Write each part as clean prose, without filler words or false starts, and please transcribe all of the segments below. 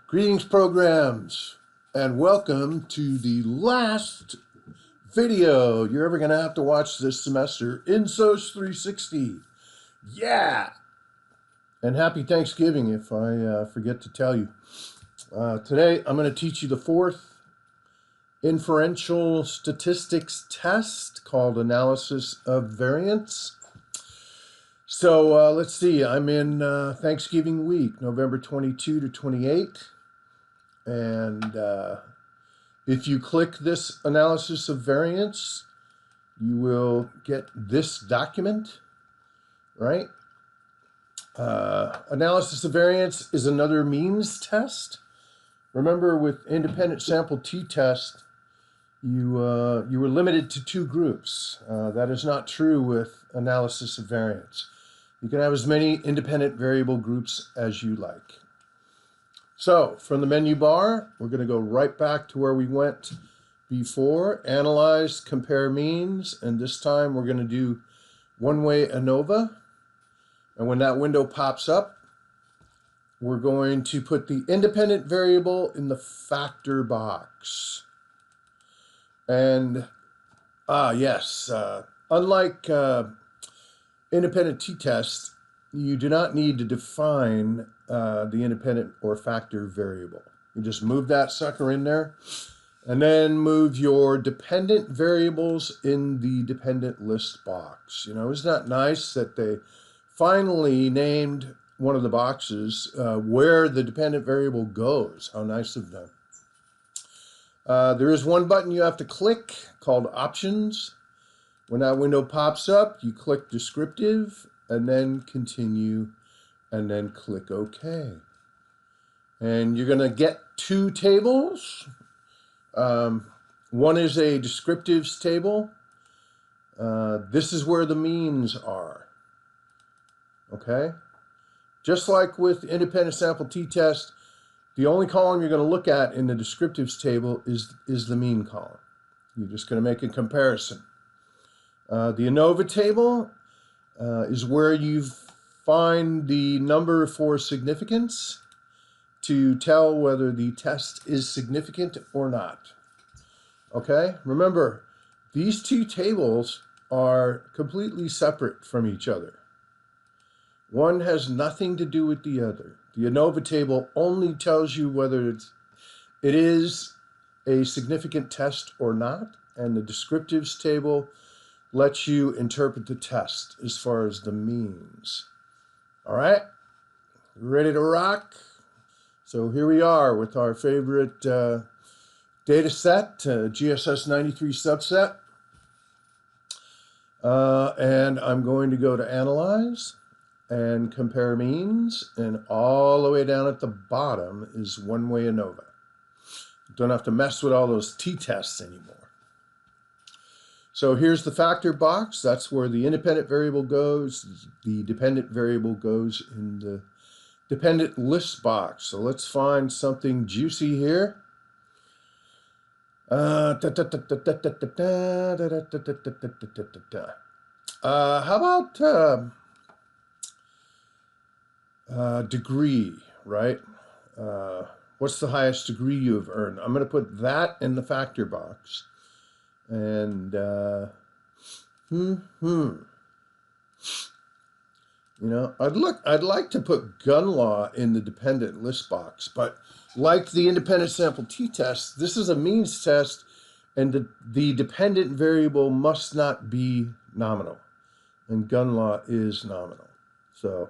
Greetings, programs, and welcome to the last video you're ever going to have to watch this semester in Soc 360. Yeah! And happy Thanksgiving if I forget to tell you. Today, I'm going to teach you the fourth inferential statistics test called Analysis of Variance. So let's see, I'm in Thanksgiving week, November 22 to 28. And if you click this analysis of variance, you will get this document, right? Analysis of variance is another means test. Remember, with independent sample t-test, you were limited to two groups. That is not true with analysis of variance. You can have as many independent variable groups as you like. So from the menu bar, we're going to go right back to where we went before. Analyze, compare means, and this time we're going to do one-way ANOVA. And when that window pops up, we're going to put the independent variable in the factor box. And, yes, unlike independent t-test, you do not need to define the independent or factor variable. You just move that sucker in there and then move your dependent variables in the dependent list box. You know, isn't that nice that they finally named one of the boxes where the dependent variable goes? How nice of them. There is one button you have to click called Options. When that window pops up, you click Descriptive and then Continue and then click OK. And you're going to get two tables. One is a descriptives table. This is where the means are. Okay? Just like with independent sample t-test, the only column you're going to look at in the descriptives table is the mean column. You're just going to make a comparison. The ANOVA table is where you find the number for significance to tell whether the test is significant or not. Okay? Remember, these two tables are completely separate from each other. One has nothing to do with the other. The ANOVA table only tells you whether it is a significant test or not, and the descriptives table lets you interpret the test as far as the means. All right, ready to rock? So here we are with our favorite data set, GSS 93 subset. And I'm going to go to Analyze and Compare Means, and all the way down at the bottom is one-way ANOVA. Don't have to mess with all those t-tests anymore. So here's the factor box. That's where the independent variable goes. The dependent variable goes in the dependent list box. So let's find something juicy here. How about degree, right? What's the highest degree you have earned? I'm going to put that in the factor box. And, you know, I'd like to put gun law in the dependent list box, but like the independent sample t-test, this is a means test, and the dependent variable must not be nominal, and gun law is nominal. So,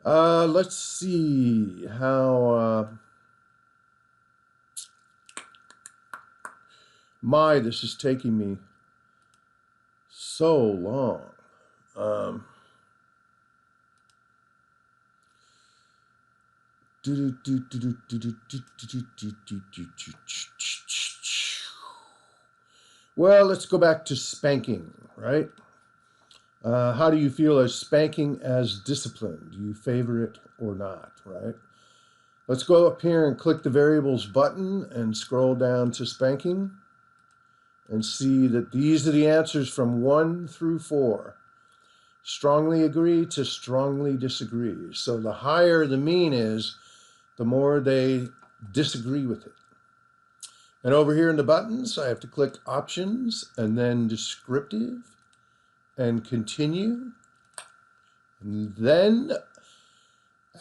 let's see how this is taking me so long. Well, let's go back to spanking, right? How do you feel as spanking as discipline? Do you favor it or not, right? Let's go up here and click the variables button and scroll down to spanking. and see that these are the answers from 1 through 4. Strongly agree to strongly disagree. So the higher the mean is, the more they disagree with it. And over here in the buttons, I have to click options and then descriptive and continue. And then,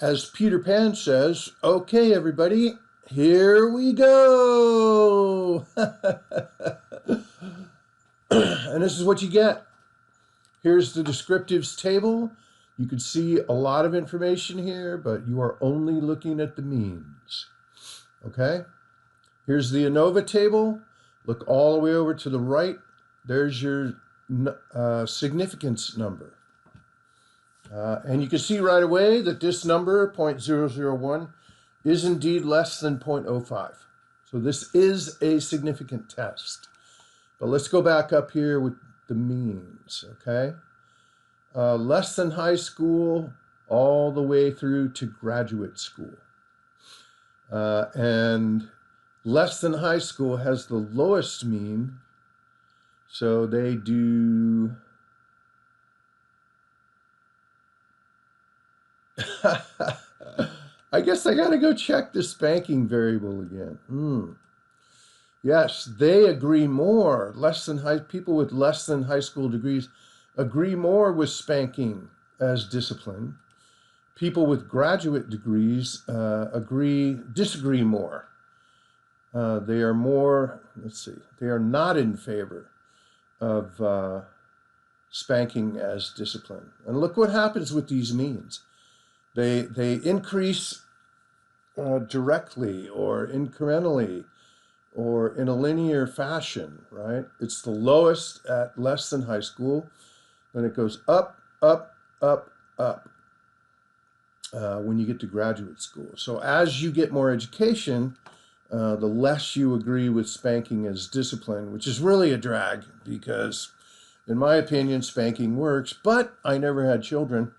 as Peter Pan says, okay, everybody, here we go. And this is what you get. Here's the descriptives table. You can see a lot of information here, but you are only looking at the means. Okay? Here's the ANOVA table. Look all the way over to the right. There's your significance number. And you can see right away that this number, 0.001, is indeed less than 0.05. So this is a significant test. But let's go back up here with the means, okay? Less than high school all the way through to graduate school. And less than high school has the lowest mean, so they do... I guess I gotta go check the spanking variable again. Yes, they agree more. People with less than high school degrees agree more with spanking as discipline. People with graduate degrees disagree more. They are more, they are not in favor of spanking as discipline. And look what happens with these means. They increase directly or incrementally or in a linear fashion, right? It's the lowest at less than high school. Then it goes up, up, up, up when you get to graduate school. So as you get more education, the less you agree with spanking as discipline, which is really a drag because, in my opinion, spanking works, but I never had children.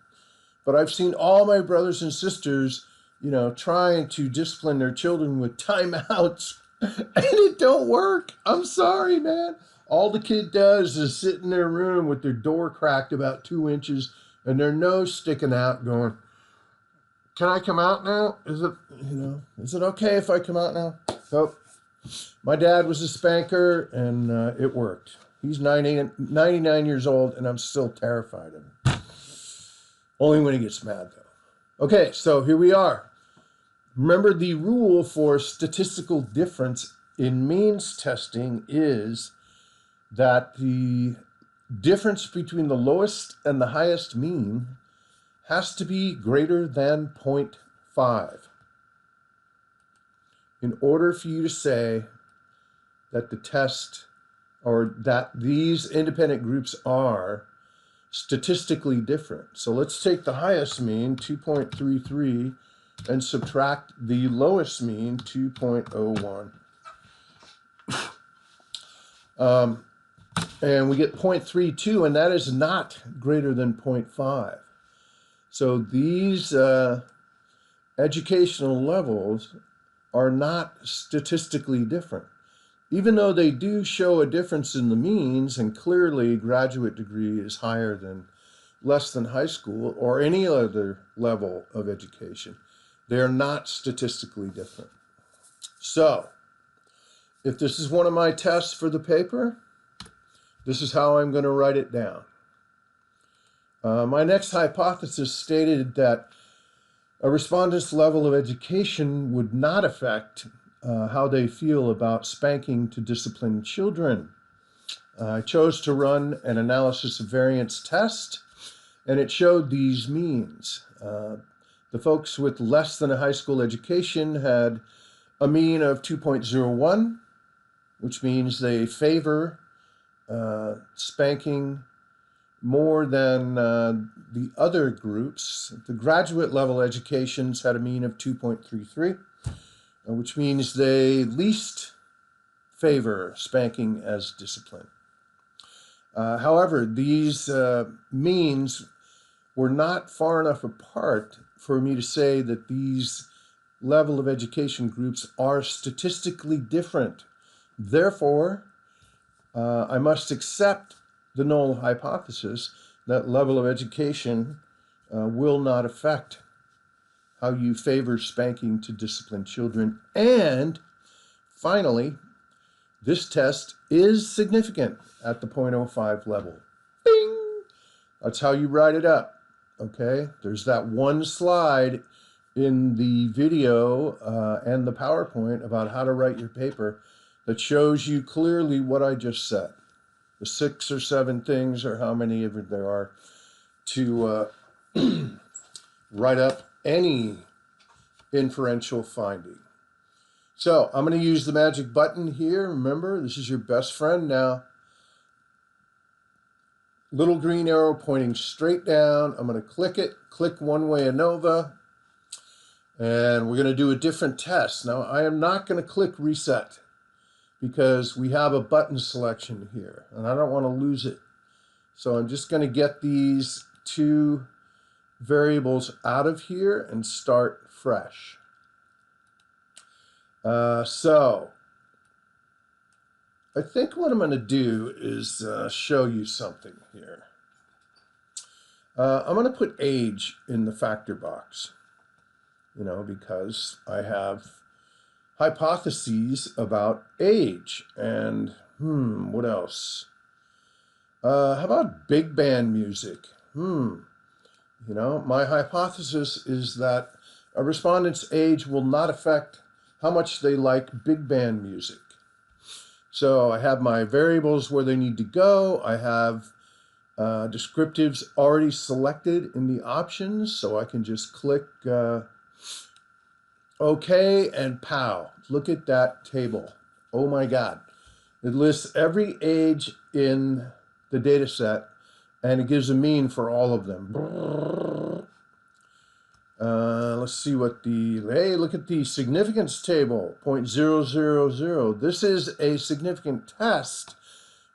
But I've seen all my brothers and sisters, trying to discipline their children with timeouts, and it don't work. I'm sorry, man. All the kid does is sit in their room with their door cracked about 2 inches and their nose sticking out going, can I come out now? Is it okay if I come out now? So my dad was a spanker and it worked. He's 99 years old and I'm still terrified of him. Only when he gets mad though. Okay, so here we are. Remember, the rule for statistical difference in means testing is that the difference between the lowest and the highest mean has to be greater than 0.5 in order for you to say that the test or that these independent groups are statistically different. So let's take the highest mean, 2.33, and subtract the lowest mean, 2.01. And we get 0.32, and that is not greater than 0.5. So these educational levels are not statistically different, even though they do show a difference in the means, and clearly graduate degree is higher than less than high school or any other level of education. They are not statistically different. So, if this is one of my tests for the paper, this is how I'm going to write it down. My next hypothesis stated that a respondent's level of education would not affect how they feel about spanking to discipline children. I chose to run an analysis of variance test, and it showed these means. The folks with less than a high school education had a mean of 2.01, which means they favor spanking more than the other groups. The graduate level educations had a mean of 2.33, which means they least favor spanking as discipline. However, these means were not far enough apart for me to say that these level of education groups are statistically different. Therefore, I must accept the null hypothesis that level of education will not affect how you favor spanking to discipline children. And finally, this test is significant at the 0.05 level. Bing! That's how you write it up. Okay, there's that one slide in the video and the PowerPoint about how to write your paper that shows you clearly what I just said. The 6 or 7 things, or how many of it there are, to write up any inferential finding. So I'm going to use the magic button here. Remember, this is your best friend now. Little green arrow pointing straight down. I'm going to click it, click one way ANOVA, and we're going to do a different test. Now, I am not going to click reset because we have a button selection here, and I don't want to lose it. So I'm just going to get these 2 variables out of here and start fresh. So I think what I'm going to do is show you something here. I'm going to put age in the factor box, because I have hypotheses about age. And what else? How about big band music? My hypothesis is that a respondent's age will not affect how much they like big band music. So I have my variables where they need to go. I have descriptives already selected in the options, so I can just click OK and pow. Look at that table. Oh my God. It lists every age in the data set, and it gives a mean for all of them. Let's see what hey, look at the significance table, 0.000. This is a significant test,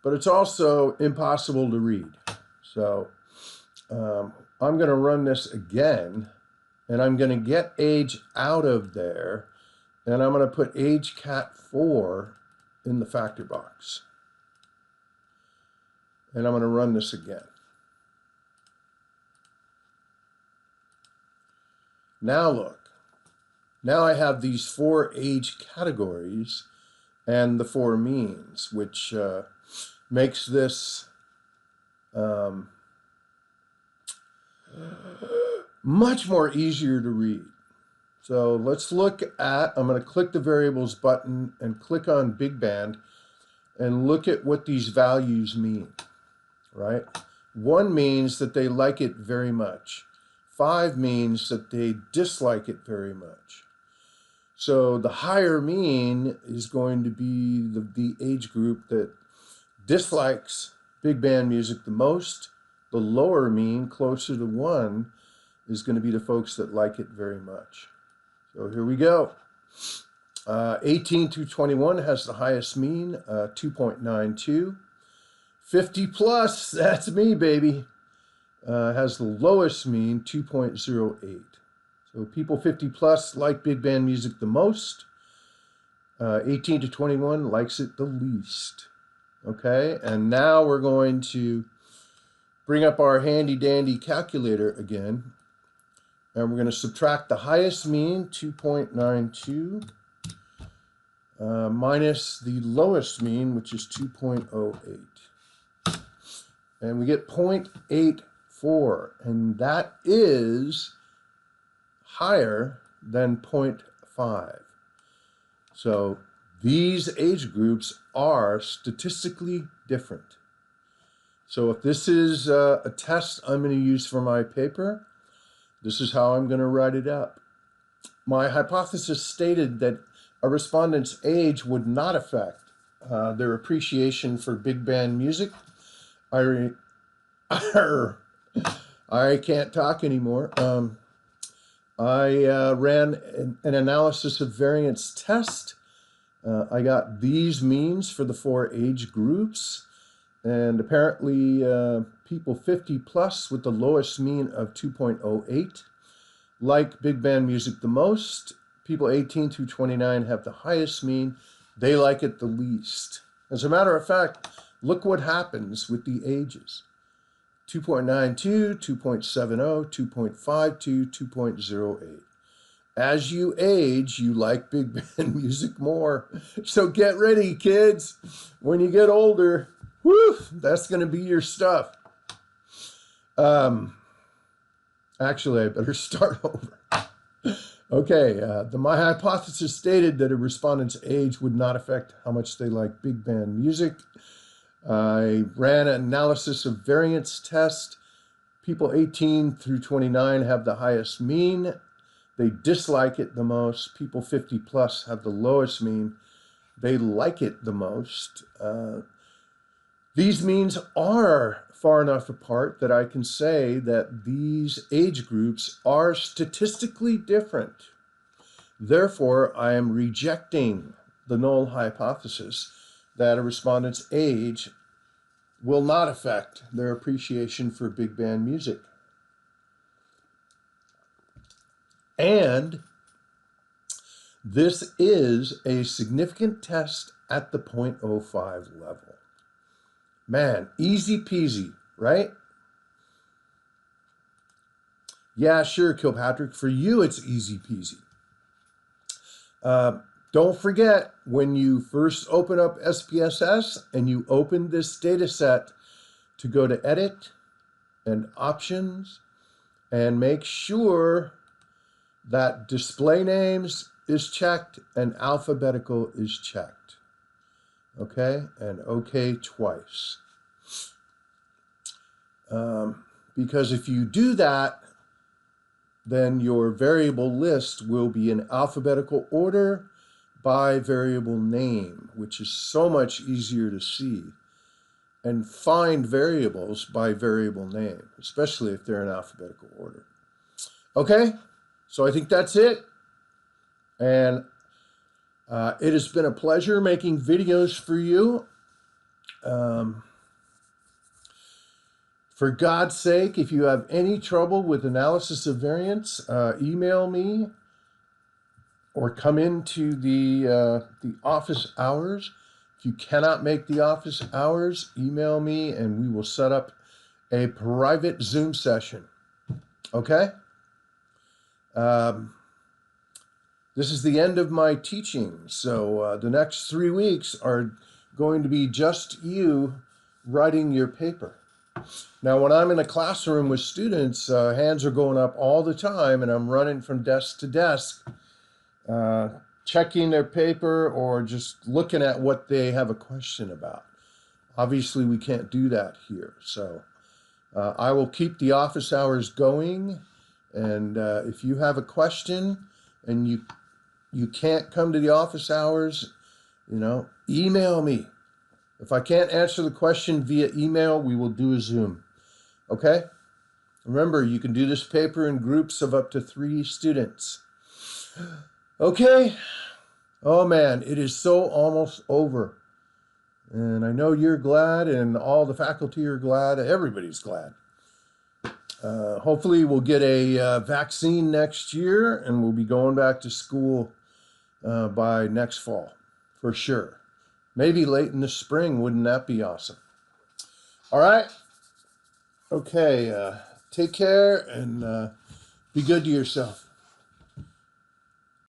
but it's also impossible to read. So I'm going to run this again, and I'm going to get age out of there, and I'm going to put age cat 4 in the factor box. And I'm going to run this again. Now look, now I have these 4 age categories and the 4 means, which makes this much more easier to read. So let's look at, I'm going to click the variables button and click on big band and look at what these values mean, right? 1 means that they like it very much. 5 means that they dislike it very much. So the higher mean is going to be the age group that dislikes big band music the most. The lower mean, closer to 1, is going to be the folks that like it very much. So here we go. 18 through 21 has the highest mean, 2.92. 50 plus, that's me, baby. Has the lowest mean, 2.08. So people 50 plus like big band music the most. 18 to 21 likes it the least. Okay, and now we're going to bring up our handy dandy calculator again. And we're going to subtract the highest mean, 2.92, minus the lowest mean, which is 2.08. And we get 0.84, and that is higher than 0.5. So these age groups are statistically different. So if this is a test I'm going to use for my paper, this is how I'm going to write it up. My hypothesis stated that a respondent's age would not affect their appreciation for big band music. I can't talk anymore. I ran an analysis of variance test. I got these means for the 4 age groups. And apparently people 50 plus with the lowest mean of 2.08 like big band music the most. People 18 through 29 have the highest mean. They like it the least. As a matter of fact, look what happens with the ages. 2.92, 2.70, 2.52, 2.08. As you age, you like big band music more. So get ready, kids. When you get older, whew, that's going to be your stuff. Actually, I better start over. Okay, my hypothesis stated that a respondent's age would not affect how much they like big band music. I ran an analysis of variance test. People 18 through 29 have the highest mean. They dislike it the most. People 50 plus have the lowest mean. They like it the most. These means are far enough apart that I can say that these age groups are statistically different. Therefore, I am rejecting the null hypothesis that a respondent's age will not affect their appreciation for big band music. And this is a significant test at the 0.05 level. Man, easy peasy, right? Yeah, sure, Kilpatrick. For you, it's easy peasy. Don't forget, when you first open up SPSS and you open this data set, to go to Edit and Options and make sure that Display Names is checked and Alphabetical is checked. Okay, and OK twice. Because if you do that, then your variable list will be in alphabetical order by variable name, which is so much easier to see, and find variables by variable name, especially if they're in alphabetical order. Okay, so I think that's it. And it has been a pleasure making videos for you. For God's sake, if you have any trouble with analysis of variance, email me or come into the office hours. If you cannot make the office hours, email me and we will set up a private Zoom session. Okay? This is the end of my teaching, so the next 3 weeks are going to be just you writing your paper. Now, when I'm in a classroom with students, hands are going up all the time, and I'm running from desk to desk, checking their paper or just looking at what they have a question about. Obviously, we can't do that here, so I will keep the office hours going, and if you have a question and you can't come to the office hours, email me. If I can't answer the question via email, we will do a Zoom. Okay? Remember, you can do this paper in groups of up to 3 students. Okay? Oh man, it is so almost over. And I know you're glad, and all the faculty are glad. Everybody's glad. Hopefully we'll get a vaccine next year, and we'll be going back to school by next fall, for sure. Maybe late in the spring. Wouldn't that be awesome? All right. Okay. Take care and be good to yourself.